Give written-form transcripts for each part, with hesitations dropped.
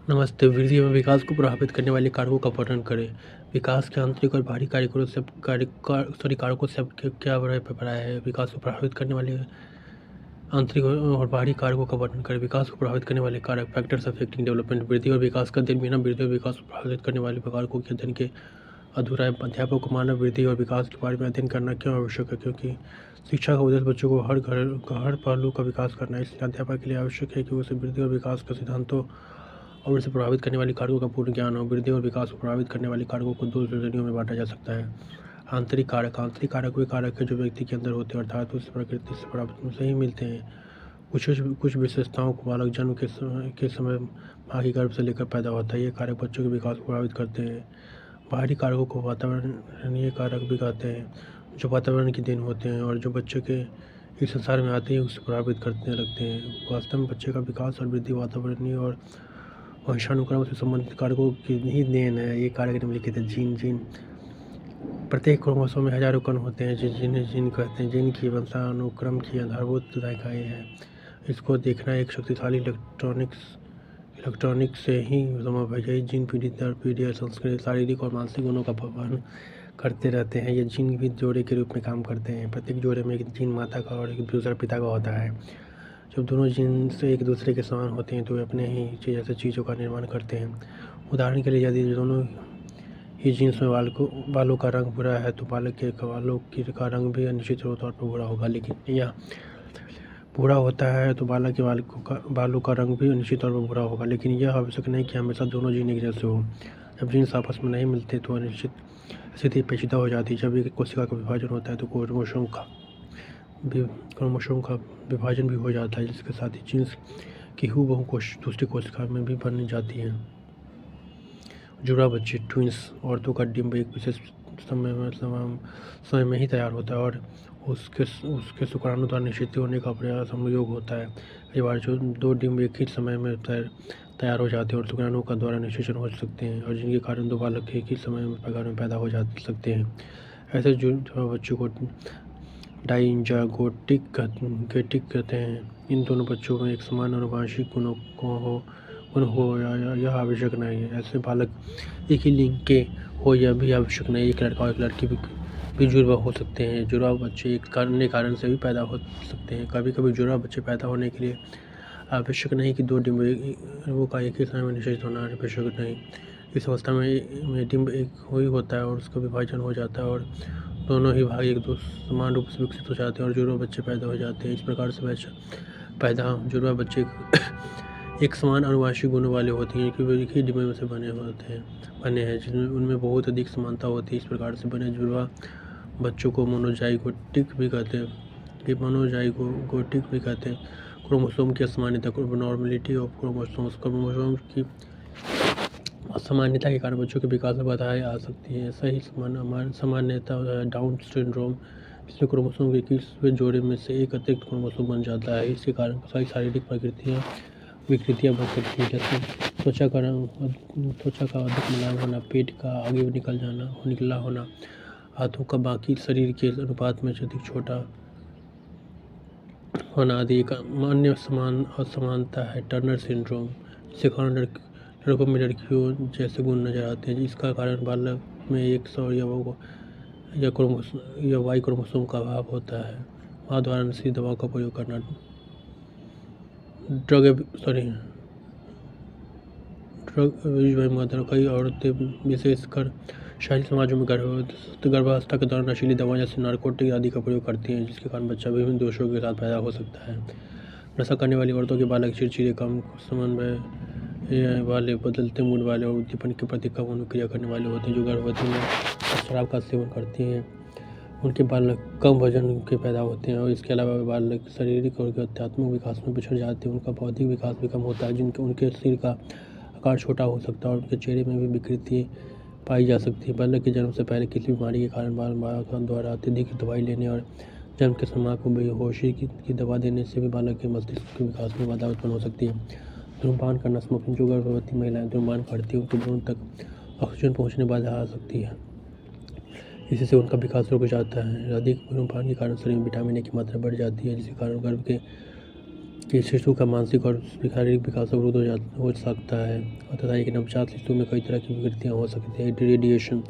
नमस्ते। वृद्धि एवं विकास को प्रभावित करने वाले कारकों का वर्णन करें। विकास के आंतरिक और बाहरी कारकों से आपको क्या अभिप्राय है? विकास को प्रभावित करने वाले आंतरिक और बाहरी कारकों का वर्णन करें। विकास को प्रभावित करने वाले कारक फैक्टर्स अफेक्टिंग डेवलपमेंट। वृद्धि और विकास का अध्ययन बिना वृद्धि और विकास को प्रभावित करने वाले कारकों के अध्ययन के अधूरा है। अध्यापक को मानव वृद्धि और विकास के बारे में अध्ययन करना क्यों आवश्यक है? क्योंकि शिक्षा का उद्देश्य बच्चों को हर पहलू का विकास करना है। इसलिए अध्यापक के लिए आवश्यक है कि उसे वृद्धि और विकास के सिद्धांतों और इसे प्रभावित करने वाली कारकों का पूर्ण ज्ञान हो। वृद्धि और विकास को प्रभावित करने वाली कारकों को दो श्रेणियों में बांटा जा सकता है। आंतरिक कारक वे कारक है जो व्यक्ति के अंदर होते हैं, अर्थात उस प्रकृति से प्राप्त से ही मिलते हैं। कुछ विशेषताओं को बालक जन्म के समय माँ के गर्भ से लेकर पैदा होता है। ये कारक बच्चों के विकास को प्रभावित करते हैं। बाहरी कारकों को वातावरणीय कारक भी कहते हैं, जो वातावरण की देन होते हैं और जो बच्चे के इस संसार में आते ही उसे प्रभावित करने लगते हैं। वास्तव में बच्चे का विकास और वृद्धि वातावरणीय और वंशानुक्रम से संबंधित कारकों की ही देन है। ये कारक निम्नलिखित है। जीन प्रत्येक क्रोमोसोम में हजारों कण होते हैं जिन्हें जीन कहते हैं। जीन की वंशानुक्रम की आधारभूत इकाई है। इसको देखना एक शक्तिशाली इलेक्ट्रॉनिक से ही संभव है। यही जीन पीढ़ी दर पीढ़ी संस्कृति शारीरिक और मानसिक गुणों का वहन करते रहते हैं। ये जीन भी जोड़े के रूप में काम करते हैं। प्रत्येक जोड़े में एक जीन माता का और एक दूसरा पिता का होता है। जब दोनों जीन से एक दूसरे के समान होते हैं तो वे अपने ही जैसे चीज़ों का निर्माण करते हैं। उदाहरण के लिए यदि दोनों ही जीन्स में बालों का रंग भूरा है तो बालक के बालों का रंग भी निश्चित तौर पर भूरा होगा। लेकिन यह भूरा होता है तो बालक के बालों का रंग भी निश्चित तौर पर भूरा होगा। लेकिन यह आवश्यक नहीं कि हमेशा दोनों जीन एक जैसे हो। जब जीन्स आपस में नहीं मिलते तो अनिश्चित स्थिति पेचीदा हो जाती है। जब एक कोशिका का विभाजन होता है तो क्रोमोसोम का विभाजन भी हो जाता है, जिसके साथ ही जीन्स की हूबहू दूसरी कोशिका में भी बन जाती है। जुड़वा बच्चे ट्विंस औरतों का डिंब एक विशेष समय में ही तैयार होता है और उसके शुक्राणु द्वारा निषेचित होने का प्रयास संयोग होता है। कई बार जो दो डिंब एक ही समय में तैयार हो जाते हैं और शुक्राणु का द्वारा निषेचन हो सकते हैं और जिनके कारण दो बालक एक ही समय में पैदा हो सकते हैं। ऐसे जुड़वा बच्चों को डाइज़ाइगोटिक कहते हैं। इन दोनों बच्चों में एक समान आनुवंशिक गुण हो यह आवश्यक नहीं है। ऐसे बालक एक ही लिंग के हो यह भी आवश्यक नहीं है। एक लड़का और एक लड़की भी जुड़वा हो सकते हैं। जुड़वा बच्चे एक अन्य कारण से भी पैदा हो सकते हैं। कभी कभी जुड़वा बच्चे पैदा होने के लिए आवश्यक नहीं कि दो डिंबों का एक ही समय में निषेचित होना आवश्यक नहीं। इस अवस्था में डिंब एक ही होता है और उसका विभाजन हो जाता है और दोनों ही भाग एक दो समान रूप से विकसित हो जाते हैं और जुड़वा बच्चे पैदा हो जाते हैं। इस प्रकार से जुड़वा बच्चे एक समान आनुवंशिक गुणों वाले होते हैं क्योंकि एक ही डिंब से बने हैं जिनमें उनमें बहुत अधिक समानता होती है। इस प्रकार से बने जुड़वा बच्चों को मोनोजाइगोटिक भी कहते हैं। क्रोमोसोम की असमानता नॉर्मेलिटी ऑफ क्रोमोसोम की असामान्यता के कारण बच्चों के विकास में बाधाएं आ सकती है। ऐसा ही सामान्यता डाउन सिंड्रोम, जिसमें क्रोमोसोम के 21वें जोड़े में से एक अतिरिक्त क्रोमोसोम बन जाता है। इसके कारण कई शारीरिक विकृतियाँ बन सकती हैं, जैसे त्वचा का अधिक मुलायम होना, पेट का आगे निकला होना, हाथों का बाकी शरीर के अनुपात में अधिक छोटा होना आदि। एक अन्य असमानता है टर्नर सिंड्रोम, जिसके कारण लड़कों में लड़कियों जैसे गुण नजर आते हैं। इसका कारण बालक में X और Y क्रोमोसोम का अभाव होता है। माँ द्वारा नशीली दवाओं का प्रयोग करना, ड्रग मदर। कई औरतें विशेषकर शहरी समाजों में गर्भावस्था के दौरान नशीली दवाएं जैसे नारकोटिक आदि का प्रयोग करती हैं, जिसके कारण बच्चा विभिन्न दोषों के साथ पैदा हो सकता है। नशा करने वाली औरतों के बालक चिड़चिड़े, कम समन्वय वाले, बदलते मूड वाले और उद्दीपन के प्रति कम अनुक्रिया करने वाले होते हैं। जो गर्भवती में शराब का सेवन करती हैं उनके बालक कम वजन के पैदा होते हैं और इसके अलावा बालक शारीरिक और आध्यात्मिक विकास में पिछड़ जाते हैं। उनका बौद्धिक विकास भी कम होता है, उनके शरीर का आकार छोटा हो सकता है और उनके चेहरे में भी विकृति पाई जा सकती है। बालक के जन्म से पहले किसी बीमारी के कारण माँ द्वारा अत्यधिक दवाई लेने और जन्म के समय माँ को बेहोशी की दवा देने से भी बालक के मस्तिष्क के विकास में बाधा उत्पन्न हो सकती है। धूम्रपान करना, स्मोकिंग, जो गर्भवती महिलाएं धूम्रपान करती हैं उनके भ्रूण तक ऑक्सीजन पहुँचने में बाधा आ सकती है, इसी से उनका विकास रुक जाता है। अधिक धूम्रपान के कारण शरीर में विटामिन ए की मात्रा बढ़ जाती है, जिसके कारण गर्भ के कि शिशु का मानसिक और शारीरिक विकास अवरुद्ध हो सकता है तथा एक नवजात शिशु में कई तरह की विकृतियाँ हो सकती हैं। रेडिएशन,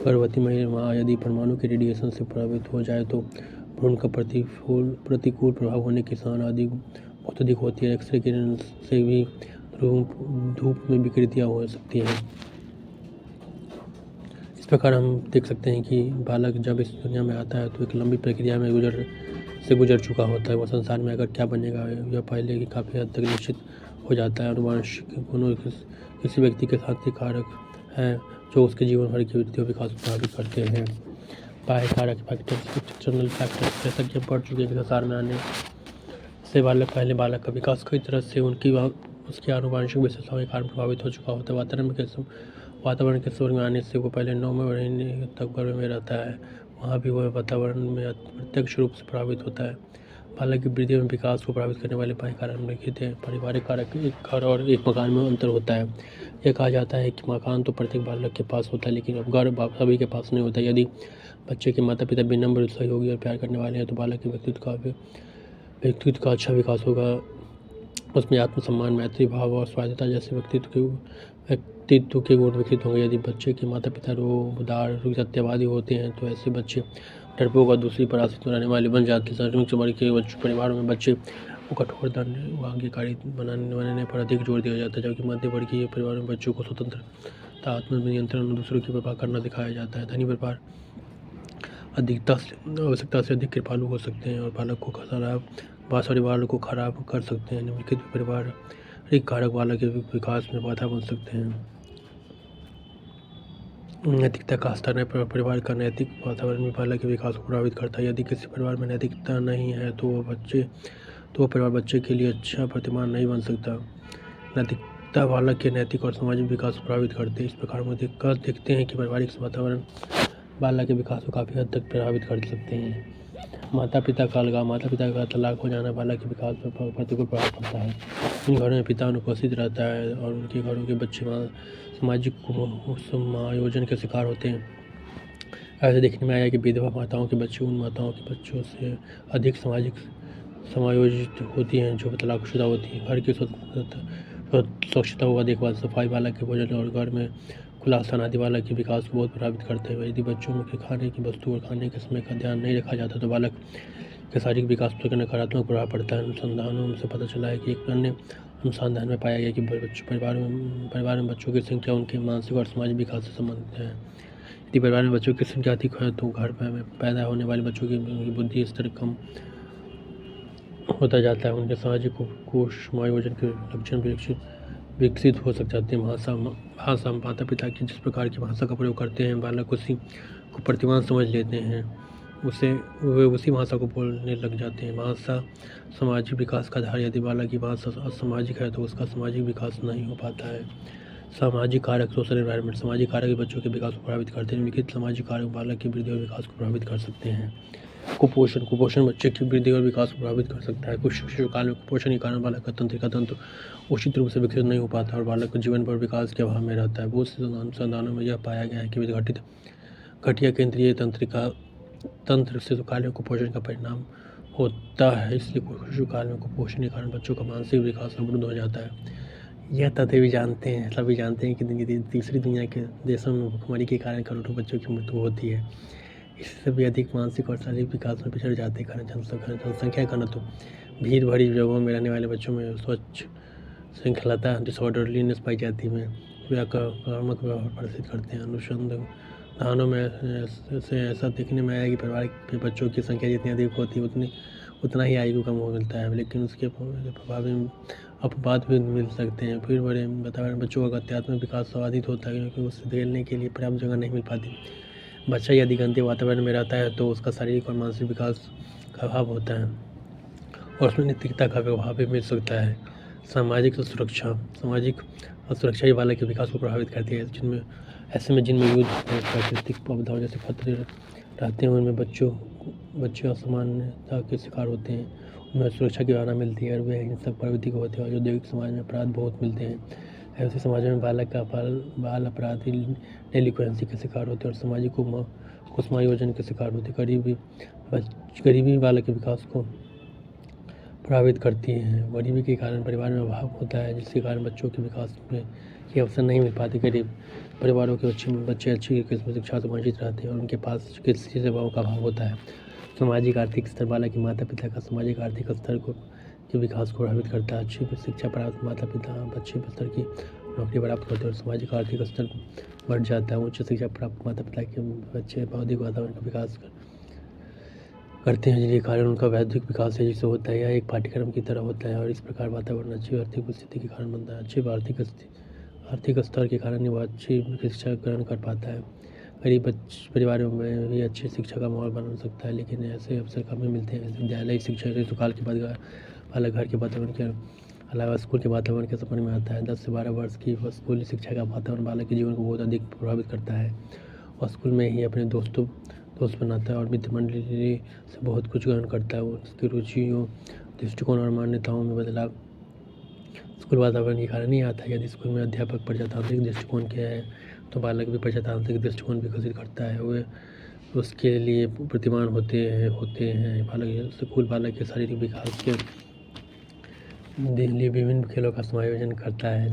गर्भवती माँ यदि परमाणु के रेडिएशन से प्रभावित हो जाए तो भ्रूण का प्रतिकूल प्रभाव होने की संभावना बहुत अधिक होती है। एक्सरे किरण से भी धूप में विकृतियाँ हो सकती हैं। इस प्रकार हम देख सकते हैं कि बालक जब इस दुनिया में आता है तो एक लंबी प्रक्रिया में गुजर चुका होता है। वो संसार में अगर क्या बनेगा यह पहले ही काफ़ी हद तक निश्चित हो जाता है। अनुवांशिक गुणों किसी व्यक्ति के साथ कारक हैं जो उसके जीवन भर की वृद्धि और विकास को प्रभावित करते हैं। बाह्य कारक फैक्टर्स, एक्सटर्नल फैक्टर्स, जैसा कि हम पढ़ चुके हैं कि संसार में आने से पहले बालक का विकास कई तरह से उसकी आनुवांशिक विशेषताओं के कारण प्रभावित हो चुका होता है। वातावरण के संपर्क में आने से वो पहले 9 महीने तक गर्भ में रहता है। वहाँ भी वह वातावरण में प्रत्यक्ष रूप से प्रभावित होता है। बालक की वृद्धि और विकास को प्रभावित करने वाले बाह्य कारक निम्नलिखित हैं। पारिवारिक कारक, एक घर और एक मकान में अंतर होता है। यह कहा जाता है कि मकान तो प्रत्येक बालक के पास होता है लेकिन अब घर सभी के पास नहीं होता। यदि बच्चे के माता पिता विनम्र, सहयोगी और प्यार करने वाले हैं तो बालक के व्यक्तित्व का अच्छा विकास होगा। उसमें आत्मसम्मान, मैत्री भाव और स्वायत्तता जैसे व्यक्तित्व के गुण विकसित होंगे। यदि बच्चे के माता पिता उदार, सत्यवादी होते हैं तो ऐसे बच्चे डरपोक और दूसरी पर आश्रित रहने वाले बन जाते हैं। सार्वजनिक वर्ग के परिवारों में बच्चे को कठोर दंड व आज्ञाकारी बनाने पर अधिक जोर दिया जाता है, जबकि मध्य वर्गीय परिवारों में बच्चों को स्वतंत्रता, आत्मनियंत्रण और दूसरों की परवाह करना दिखाया जाता है। धनी परिवार आवश्यकता से अधिक कृपालु हो सकते हैं और बालक को परिवार को खराब कर सकते हैं। निम्नलिखित पारिवारिक कारक बालक के विकास में बाधा बन सकते हैं। नैतिकता का स्तर, परिवार का नैतिक वातावरण भी बालक के विकास को प्रभावित करता है। यदि किसी परिवार में नैतिकता नहीं है तो वह परिवार बच्चे के लिए अच्छा प्रतिमान नहीं बन सकता। नैतिकता बालक के नैतिक और सामाजिक विकास को प्रभावित करते हैं। इस प्रकार हम देखते हैं कि पारिवारिक वातावरण बालक के विकास को काफ़ी हद तक प्रभावित कर सकते हैं। माता पिता का तलाक हो जाना बालक के विकास पर प्रतिकूल प्रभाव पड़ता है। इन घरों में पिता अनुपस्थित रहता है और उनके घरों के बच्चे सामाजिक समायोजन के शिकार होते हैं। ऐसे देखने में आया कि विधवा माताओं के बच्चे उन माताओं के बच्चों से अधिक सामाजिक समायोजित होती हैं जो तलाकशुदा होती हैं। घर की स्वच्छता व देखभाल, सफाई, बालक के भोजन और घर में खुला स्थान आदि बालक के विकास को बहुत प्रभावित करते हैं। यदि बच्चों के खाने की वस्तु और खाने के समय का ध्यान नहीं रखा जाता तो बालक के शारीरिक विकास पर नकारात्मक प्रभाव पड़ता है। अनुसंधानों से पता चला है कि एक अन्य अनुसंधान में पाया गया कि परिवार में बच्चों की संख्या उनके मानसिक और सामाजिक विकास से संबंधित है। यदि परिवार में बच्चों की संख्या अधिक है तो घर में पैदा होने वाले बच्चों की बुद्धि स्तर कम होता जाता है। उनके सामाजिक कोश समायोजन के लक्षण विकसित हो जाते हैं। भाषा, माता पिता की जिस प्रकार की भाषा का प्रयोग करते हैं बालक उसी को प्रतिमान समझ लेते हैं, वे उसी भाषा को बोलने लग जाते हैं। भाषा सामाजिक विकास का आधार। यदि बालक की भाषा असामाजिक है तो उसका सामाजिक विकास नहीं हो पाता है। सामाजिक कारक, सोशल एनवायरनमेंट, सामाजिक कारक बच्चों के विकास को प्रभावित करते हैं। निम्नलिखित सामाजिक कारक बालक की वृद्धि और विकास को प्रभावित कर सकते हैं। कुपोषण बच्चे की वृद्धि और विकास को प्रभावित कर सकता है। कुछ शिशुकाल में कुपोषण के कारण बालक का तंत्रिका तंत्र उचित रूप से विकसित नहीं हो पाता और बालक को जीवन भर विकास के अभाव में रहता है। बहुत से अनुसंधानों में यह पाया गया है कि घटिया केंद्रीय तंत्र शिशुकाल में कुपोषण का परिणाम होता है। इसलिए शिशुकाल में कुपोषण के कारण बच्चों का मानसिक विकास अवरुद्ध हो जाता है। यह तथ्य भी जानते हैं, सभी जानते हैं कि तीसरी दुनिया के देशों में भुखमरी के कारण करोड़ों बच्चों की मृत्यु होती है। इससे भी अधिक मानसिक और शारीरिक विकास में पिछड़ जाते हैं। जनसंख्या घनत्व, भीड़ भरी जगहों में रहने वाले बच्चों में स्वच्छ श्रृंखलता, डिसऑर्डरलीनेस पाई जाती है। वे आक्रामक व्यवहार प्रदर्शित करते हैं। अनुसंधानों में ऐसा देखने में आया कि परिवार के बच्चों की संख्या जितनी अधिक होती है उतना ही आयु कम हो मिलता है, लेकिन उसके अपवाद भी मिल सकते हैं। फिर बड़े वातावरण बच्चों का अध्यात्मिक विकास बाधित होता है क्योंकि उसे खेलने के लिए पर्याप्त जगह नहीं मिल पाती। बच्चा यदि गंदे वातावरण में रहता है तो उसका शारीरिक और मानसिक विकास का अभाव होता है और उसमें नैतिकता का प्रभाव भी मिल सकता है। सामाजिक असुरक्षा ही बालक के विकास को प्रभावित करती है। जिनमें युद्ध, प्राकृतिक आपदाओं जैसे खतरे रहते हैं उनमें बच्चे असामान्यता के शिकार होते हैं। उनमें सुरक्षा की भावना मिलती है और वे हिंसक प्रवृत्ति को होते हैं और औद्योगिक समाज में अपराध बहुत मिलते हैं। ऐसे समाजों में बालक का बाल अपराधी डेलिक्वेंसी के शिकार होते हैं और सामाजिक कुसमायोजन के शिकार होते हैं। गरीबी बालक के विकास को प्रभावित करती हैं। गरीबी के कारण परिवार में अभाव होता है, जिसके कारण बच्चों के विकास में के अवसर नहीं मिल पाते। गरीब परिवारों के बच्चे अच्छी किस्म शिक्षा से वंचित रहते हैं और उनके पास चिकित्सीय सेवाओं का अभाव होता है। सामाजिक आर्थिक स्तर बालक के माता पिता का सामाजिक आर्थिक स्तर को के विकास को प्रभावित करता है। अच्छी शिक्षा प्राप्त माता पिता अच्छे स्तर की नौकरी प्राप्त करते हैं और सामाजिक आर्थिक स्तर बढ़ जाता है। उच्च शिक्षा प्राप्त माता पिता के बच्चे बौद्धिक वातावरण का विकास करते हैं, जिसके कारण उनका बौद्धिक विकास तेजी से होता है। यह एक पाठ्यक्रम की तरह होता है और इस प्रकार वातावरण अच्छी आर्थिक स्थिति के कारण बनता है। अच्छी आर्थिक स्तर के कारण ही वह अच्छी शिक्षा ग्रहण कर पाता है। गरीब परिवारों में भी अच्छी शिक्षा का माहौल बना सकता है, लेकिन ऐसे अवसर कम ही मिलते हैं। विद्यालय शिक्षा ऋतुकाल के बाद बालक घर के वातावरण के अलावा स्कूल के वातावरण के संपर्क में आता है। 10 से 12 वर्ष की स्कूली शिक्षा का वातावरण बालक के जीवन को बहुत अधिक प्रभावित करता है। वह स्कूल में ही अपने दोस्त बनाता है और मित्र मंडली से बहुत कुछ ग्रहण करता है। उसकी रुचियों, दृष्टिकोण और मान्यताओं में बदलाव स्कूल वातावरण के कारण ही आता है। यदि स्कूल में अध्यापक प्रजातांत्रिक दृष्टिकोण के है तो बालक भी प्रजातांत्रिक दृष्टिकोण विकसित करता है। वे उसके लिए प्रतिमान होते हैं। स्कूल बालक के शारीरिक विकास के लिए विभिन्न खेलों का समायोजन करता है,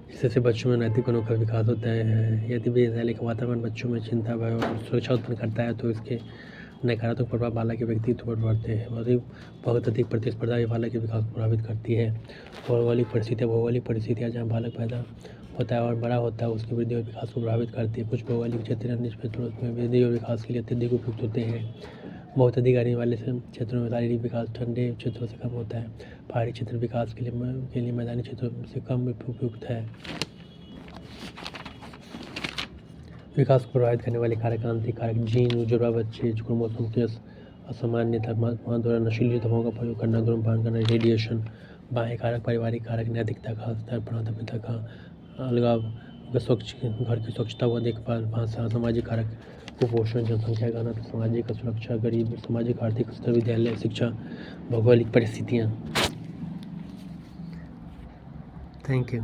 जिससे बच्चों में नैतिक गुणों का विकास होता है। यदि विद्यालय का वातावरण बच्चों में चिंता, भय और सुरक्षा उत्पन्न करता है तो इसके नकारात्मक प्रभाव बालक के व्यक्तित्व पर पड़ते हैं। बहुत अधिक प्रतिस्पर्धा बालक के विकास को प्रभावित करती है। भौगोलिक परिस्थितियाँ जहाँ बालक पैदा होता है और बड़ा होता है उसकी वृद्धि और विकास को प्रभावित करती है। कुछ भौगोलिक क्षेत्र अन्य क्षेत्रों में वृद्धि और विकास के लिए अत्यधिक उपयुक्त होते हैं। बहुत अधिक गर्मी वाले क्षेत्रों में शारीरिक विकास ठंडे क्षेत्रों से कम होता है। पहाड़ी क्षेत्र विकास के लिए मैदानी क्षेत्रों से कम उपयुक्त है। विकास को प्रभावित करने वाले कारक आंतरिक कारक जीन, जुड़वा बच्चे, क्रोमोसोम की असामान्यता, माँ द्वारा नशीली दवाओं का प्रयोग करना, धूम्रपान करना, रेडिएशन, बाह्य कारक, पारिवारिक कारक, नैतिकता का स्तर, माता पिता का अलगाव, घर की स्वच्छता व देखभाल, भाषा, सामाजिक कारक, कुपोषण, जनसंख्या घनत्व, सामाजिक सुरक्षा, गरीब, सामाजिक आर्थिक स्तर, विद्यालय शिक्षा, भौगोलिक परिस्थितियाँ। Thank you.